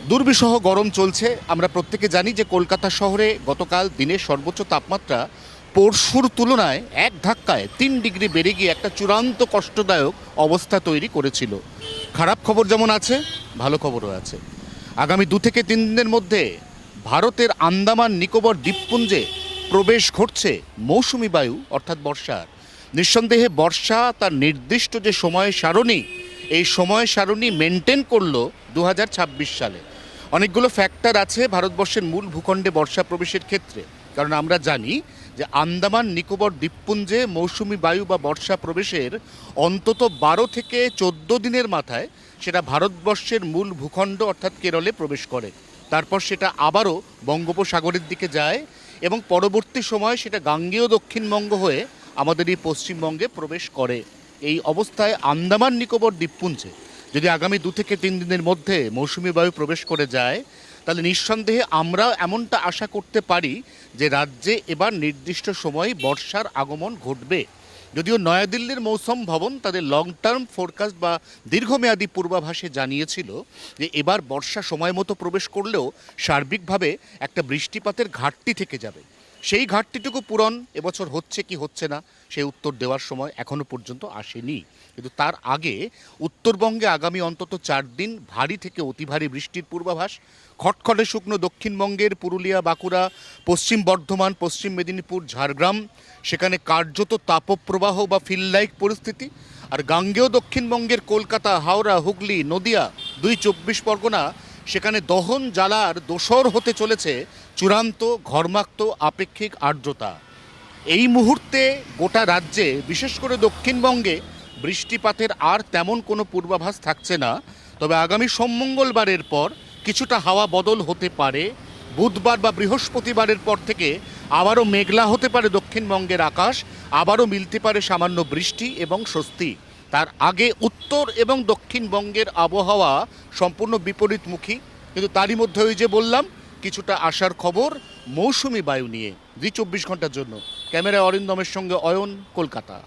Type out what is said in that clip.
দুর্বিষহ গরম চলছে। আমরা প্রত্যেকে জানি যে কলকাতা শহরে গতকাল দিনের সর্বোচ্চ তাপমাত্রা পরশুর তুলনায় এক ধাক্কায় 3 ডিগ্রি বেড়ে গিয়ে একটা চূড়ান্ত কষ্টদায়ক অবস্থা তৈরি করেছিল। খারাপ খবর যেমন আছে, ভালো খবরও আছে। আগামী 2 থেকে 3 দিনের মধ্যে ভারতের আন্দামান নিকোবর দ্বীপপুঞ্জে প্রবেশ ঘটছে মৌসুমি বায়ু অর্থাৎ বর্ষার। নিঃসন্দেহে বর্ষা তার নির্দিষ্ট যে সময় সারণী, এই সময় সারণী মেনটেন করলো 2026 সালে। অনেকগুলো ফ্যাক্টর আছে ভারতবর্ষের মূল ভূখণ্ডে বর্ষা প্রবেশের ক্ষেত্রে। কারণ আমরা জানি যে আন্দামান নিকোবর দ্বীপপুঞ্জে মৌসুমি বায়ু বা বর্ষা প্রবেশের অন্তত 12 থেকে 14 দিনের মাথায় সেটা ভারতবর্ষের মূল ভূখণ্ড অর্থাৎ কেরলে প্রবেশ করে। তারপর সেটা আবারও বঙ্গোপসাগরের দিকে যায় এবং পরবর্তী সময় সেটা গাঙ্গেয় দক্ষিণবঙ্গ হয়ে আমাদের এই পশ্চিমবঙ্গে প্রবেশ করে। এই অবস্থায় আন্দামান নিকোবর দ্বীপপুঞ্জে যদি আগামী 2 থেকে 3 দিনের মধ্যে মৌসুমি বায়ু প্রবেশ করে যায়, তাহলে নিঃসন্দেহে আমরা এমনটা আশা করতে পারি যে রাজ্যে এবার নির্দিষ্ট সময়ে বর্ষার আগমন ঘটবে। যদিও নয়াদিল্লির মৌসুম ভবন তাদের লং টার্ম ফোরকাস্ট বা দীর্ঘমেয়াদী পূর্বাভাসে জানিয়েছিল যে এবার বর্ষা সময় মতো প্রবেশ করলেও সার্বিকভাবে একটা বৃষ্টিপাতের ঘাটতি থেকে যাবে। সেই ঘাটতিটুকু পূরণ এবছর হচ্ছে কি হচ্ছে না সেই উত্তর দেওয়ার সময় এখনও পর্যন্ত আসেনি। কিন্তু তার আগে উত্তরবঙ্গে আগামী অন্তত 4 দিন ভারী থেকে অতি ভারী বৃষ্টির পূর্বাভাস। খটখটে শুকনো দক্ষিণবঙ্গের পুরুলিয়া, বাঁকুড়া, পশ্চিম বর্ধমান, পশ্চিম মেদিনীপুর, ঝাড়গ্রাম, সেখানে কার্যত তাপপ্রবাহ বা ফিল লাইক পরিস্থিতি। আর গাঙ্গেয় দক্ষিণবঙ্গের কলকাতা, হাওড়া, হুগলি, নদিয়া, 24 পরগনা, সেখানে দহন জ্বালার দোসর হতে চলেছে চূড়ান্ত ঘর্মাক্ত আপেক্ষিক আর্দ্রতা। এই মুহূর্তে গোটা রাজ্যে বিশেষ করে দক্ষিণবঙ্গে বৃষ্টিপাতের আর তেমন কোনো পূর্বাভাস থাকছে না। তবে আগামী সোমমঙ্গলবারের পর কিছুটা হাওয়া বদল হতে পারে। বুধবার বা বৃহস্পতিবারের পর থেকে আবারও মেঘলা হতে পারে দক্ষিণবঙ্গের আকাশ, আবারও মিলতে পারে সামান্য বৃষ্টি এবং স্বস্তি। তার আগে উত্তর এবং দক্ষিণবঙ্গের আবহাওয়া সম্পূর্ণ বিপরীতমুখী। কিন্তু তারই মধ্যে ওই যে বললাম, কিছুটা আসার খবর মৌসুমি বায়ু নিয়ে। 24 ঘন্টার জন্য ক্যামেরায় অরিন্দমের সঙ্গে অয়ন, কলকাতা।